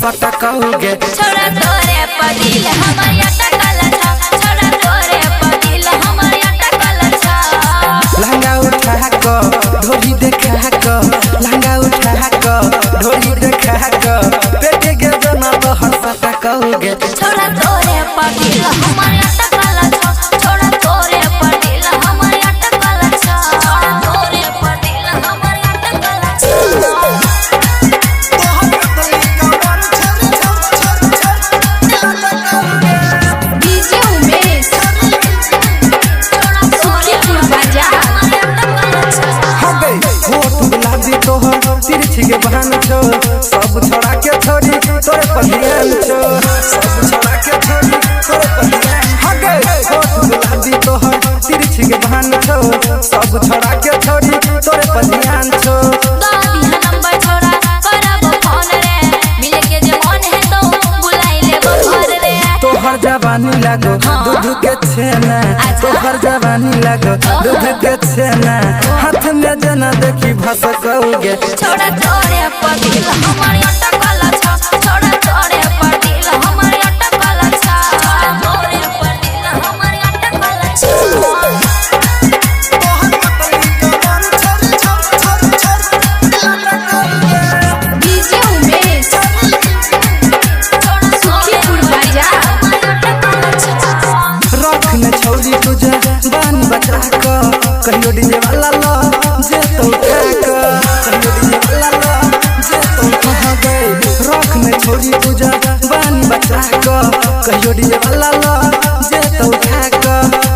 सटकाओगे। छोड़ा तोरे पदिल हमर अटकल छा, छोड़ा तोरे पदिल हमर अटकल छा। लहंगा उठा क ढोली देखा क, लहंगा उठा क ढोली देखा क, पेटे के जना तो सटकाओगे। छोड़ा तोरे पदिल हमर अटकल छा, छोड़ा तोरे पदिल हमर अटकल छा, छोड़ा तोरे पदिल हमर अटकल छा। डीजे उमेश सुखीपुर बाजार। होठ गुलाबी तोहर तिरछी के बहन छो, सब छोड़ा के छोड़ी तोरे पदियान छो, सब छोड़ा के छोड़ी तोरे पदियान। हगे होठ गुलाबी तोहर तिरछी के बहन छो, सब छोड़ा के छोड़ी तोरे पदियान छो। दादी नंबर छोड़ा करब फोन रे, मिले के जे मन है तो बुलाई लेबो घर रे। तोहर जवानी लागो दूध के छेना, तोहर जवानी लागो दूध के छेना, हाथ में जना देखी भसकोगे। छोड़ा तोरे पदिल हमर अटकल छा, छोड़ा तोरे पदिल हमर अटकल छा, छोड़ा तोरे पदिल हमर अटकल छा। डीजे उमेश सुखीपुर बाजार। रखने छौरी तुझे बान बचा क, कहियो डीजे वाला लो जे तो उठा क, कहियो डीजे वाला लो जे तो उठा गए। रखने छौरी तुझे बान बचा क, कहियो डीजे वाला लो जे तो उठा क।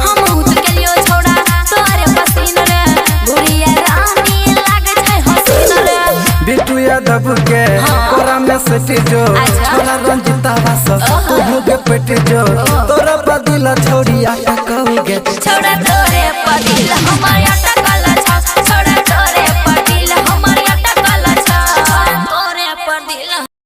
हम उठ गेलियो छोड़ा तोरे पसीन रे, गुड़िया रानी लागे छै हसीन रे। बिट्टू यादव के कोरा में सटी जो, छोरा रंजिता वास तू के पेट जो, तोरा पदिला छोड़ी अटकाओगे। छोड़ा तोरे पदिल हमर